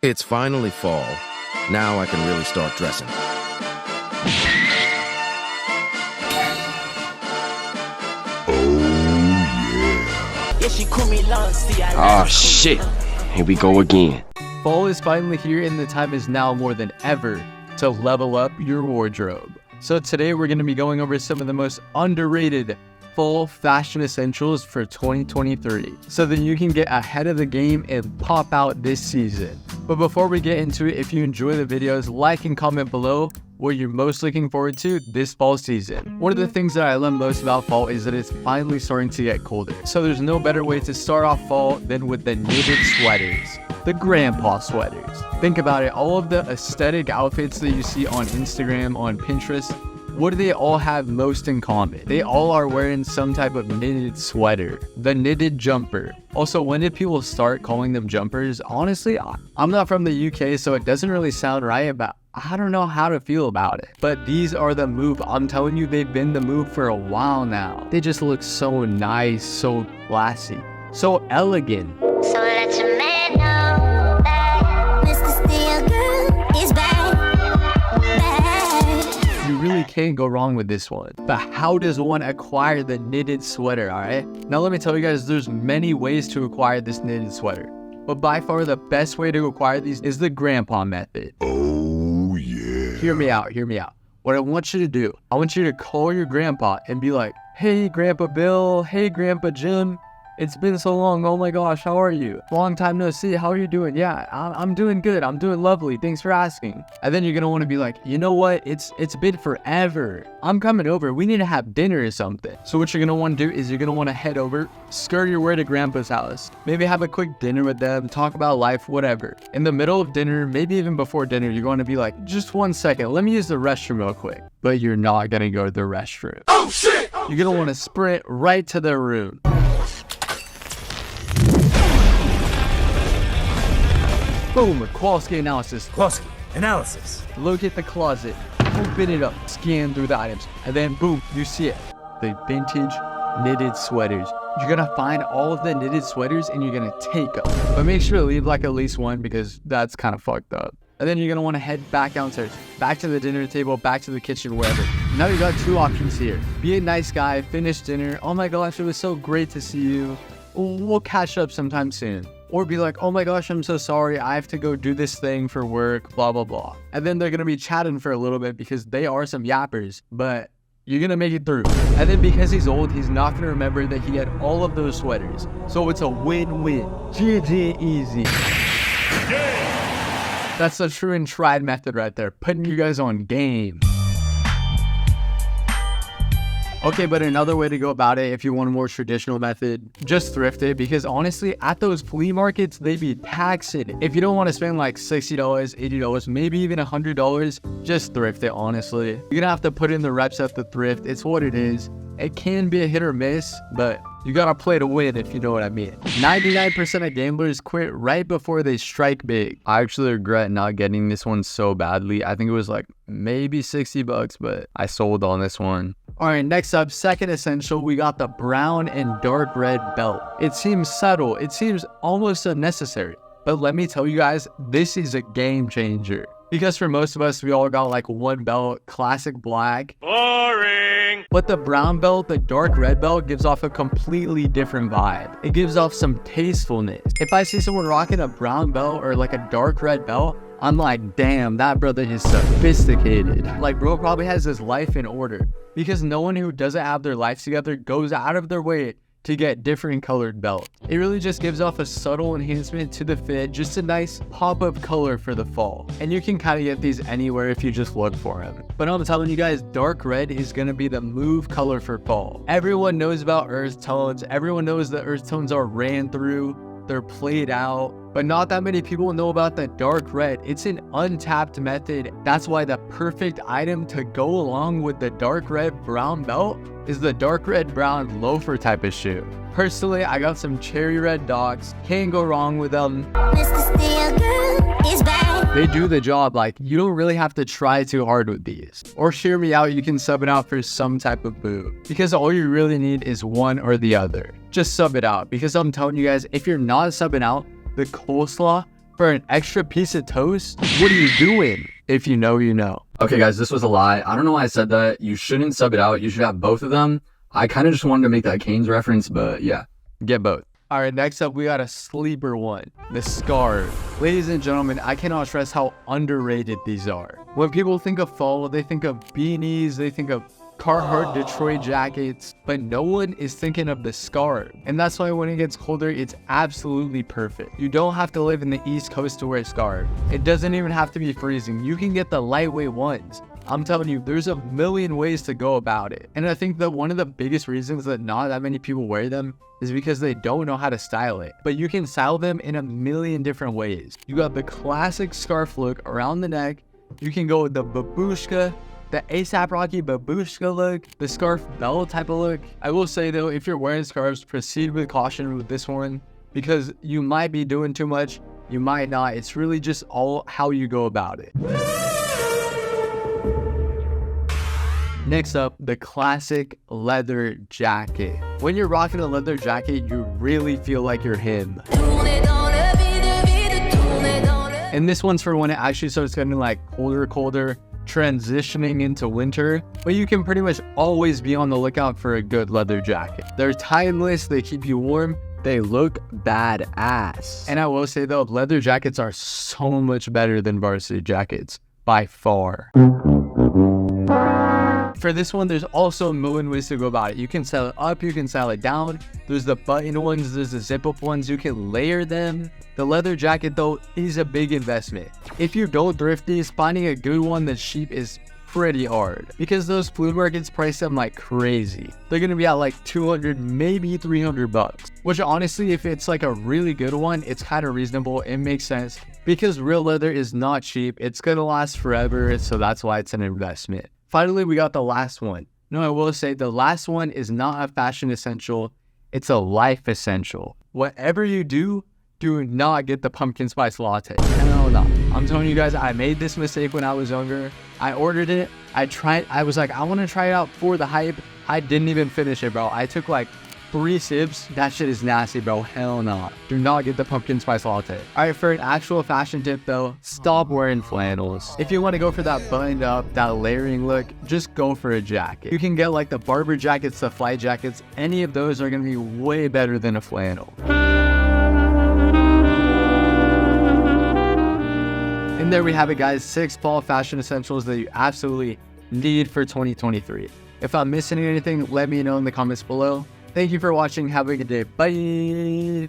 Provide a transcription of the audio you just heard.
It's finally fall. Now I can really start dressing. Oh shit, here we go again. Fall is finally here and the time is now more than ever to level up your wardrobe. So today we're going to be going over some of the most underrated fall fashion essentials for 2023 so that you can get ahead of the game and pop out this season. But before we get into it, if you enjoy the videos, like and comment below what you're most looking forward to this fall season. One of the things that I love most about fall is that it's finally starting to get colder. So there's no better way to start off fall than with the knitted sweaters. The grandpa sweaters. Think about it, all of the aesthetic outfits that you see on Instagram, on Pinterest, what do they all have most in common? They all are wearing some type of knitted sweater, the knitted jumper. Also, when did people start calling them jumpers? Honestly, I'm not from the UK, so it doesn't really sound right, but I don't know how to feel about it. But these are the move. I'm telling you, they've been the move for a while now. They just look so nice, so classy, so elegant. So let your man know that Mr. Steel Girl is back. You really can't go wrong with this one. But how does one acquire the knitted sweater, alright? Now let me tell you guys, there's many ways to acquire this knitted sweater. But by far the best way to acquire these is the grandpa method. Oh yeah. Hear me out, hear me out. What I want you to do, I want you to call your grandpa and be like, hey Grandpa Bill, hey Grandpa Jim, it's been so long, oh my gosh, how are you? Long time no see, how are you doing? Yeah, I'm doing good, I'm doing lovely, thanks for asking. And then you're gonna wanna be like, you know what, it's been forever. I'm coming over, we need to have dinner or something. So what you're gonna wanna do is you're gonna wanna head over, skirt your way to Grandpa's house. Maybe have a quick dinner with them, talk about life, whatever. In the middle of dinner, maybe even before dinner, you're gonna be like, just 1 second, let me use the restroom real quick. But you're not gonna go to the restroom. Oh shit! You're gonna wanna sprint right to their room. Boom, Kowalski analysis. Kowalski analysis. Locate the closet, open it up, scan through the items, and then boom, you see it. The vintage knitted sweaters. You're gonna find all of the knitted sweaters and you're gonna take them. But make sure to leave like at least one because that's kind of fucked up. And then you're gonna wanna head back downstairs, back to the dinner table, back to the kitchen, wherever. Now you got two options here. Be a nice guy, finish dinner. Oh my gosh, it was so great to see you. We'll catch up sometime soon. Or be like, oh my gosh, I'm so sorry, I have to go do this thing for work, blah, blah, blah. And then they're gonna be chatting for a little bit because they are some yappers, but you're gonna make it through. And then because he's old, he's not gonna remember that he had all of those sweaters. So it's a win-win. GG easy. That's the true and tried method right there, putting you guys on game. Okay, but another way to go about it, if you want a more traditional method, just thrift it, because honestly, at those flea markets, they be taxing. If you don't want to spend like $60, $80, maybe even $100, just thrift it, honestly. You're gonna have to put in the reps at the thrift. It's what it is. It can be a hit or miss, but you gotta play to win, if you know what I mean. 99% of gamblers quit right before they strike big. I actually regret not getting this one so badly. I think it was like maybe 60 bucks, but I sold on this one. All right, next up, second essential, we got the brown and dark red belt. It seems subtle, it seems almost unnecessary, but let me tell you guys, this is a game changer. Because for most of us, we all got like one belt, classic black. Boring. But the brown belt, the dark red belt, gives off a completely different vibe. It gives off some tastefulness. If I see someone rocking a brown belt or like a dark red belt, I'm like, damn, that brother is sophisticated. Like, bro probably has his life in order. Because no one who doesn't have their life together goes out of their way to get different colored belts. It really just gives off a subtle enhancement to the fit, just a nice pop of color for the fall. And you can kind of get these anywhere if you just look for them. But I'm telling you guys, dark red is gonna be the move color for fall. Everyone knows about earth tones. Everyone knows that earth tones are ran through, they're played out, but not that many people know about the dark red. It's an untapped method. That's why the perfect item to go along with the dark red brown belt is the dark red brown loafer type of shoe. Personally, I got some cherry red dogs. Can't go wrong with them. Mr. Steel Girl is back. They do the job. Like, you don't really have to try too hard with these. Or hear me out, you can sub it out for some type of boot. Because all you really need is one or the other. Just sub it out. Because I'm telling you guys, if you're not subbing out, the coleslaw For an extra piece of toast? What are you doing? If you know, you know. Okay, guys, this was a lie. I don't know why I said that. You shouldn't sub it out. You should have both of them. I kind of just wanted to make that Canes reference, but yeah. Get both. All right, next up, we got a sleeper one, the scarf. Ladies and gentlemen, I cannot stress how underrated these are. When people think of fall, they think of beanies, they think of Carhartt Detroit jackets, but no one is thinking of the scarf. And that's why when it gets colder, it's absolutely perfect. You don't have to live in the East Coast to wear a scarf. It doesn't even have to be freezing. You can get the lightweight ones. I'm telling you, there's a million ways to go about it. And I think that one of the biggest reasons that not that many people wear them is because they don't know how to style it. But you can style them in a million different ways. You got the classic scarf look around the neck. You can go with the babushka, the A$AP Rocky babushka look, the scarf bell type of look. I will say though, if you're wearing scarves, proceed with caution with this one because you might be doing too much, you might not. It's really just all how you go about it. Next up, the classic leather jacket. When you're rocking a leather jacket, you really feel like you're him. And this one's for when it actually starts getting like colder, transitioning into winter. But you can pretty much always be on the lookout for a good leather jacket. They're timeless, they keep you warm, they look badass. And I will say though, leather jackets are so much better than varsity jackets, by far. For this one, there's also a million ways to go about it. You can style it up, you can style it down. There's the button ones, there's the zip up ones, you can layer them. The leather jacket though is a big investment. If you don't thrift these, finding a good one that's cheap is pretty hard because those flea markets price them like crazy. They're gonna be at like 200, maybe 300 bucks, which honestly, if it's like a really good one, it's kind of reasonable. It makes sense because real leather is not cheap. It's gonna last forever, so that's why it's an investment. Finally, we got the last one. No, I will say the last one is not a fashion essential. It's a life essential. Whatever you do not get the pumpkin spice latte. Hell no. I'm telling you guys, I made this mistake when I was younger. I ordered it. I was like, I want to try it out for the hype. I didn't even finish it, bro. I took like 3 sips. That shit is nasty, bro. Hell no. Do not get the pumpkin spice latte. All right, for an actual fashion tip though, stop wearing flannels. If you want to go for that buttoned up, that layering look, just go for a jacket. You can get like the barber jackets, the flight jackets. Any of those are going to be way better than a flannel. And there we have it, guys. 6 fall fashion essentials that you absolutely need for 2023. If I'm missing anything, let me know in the comments below. Thank you for watching. Have a good day. Bye.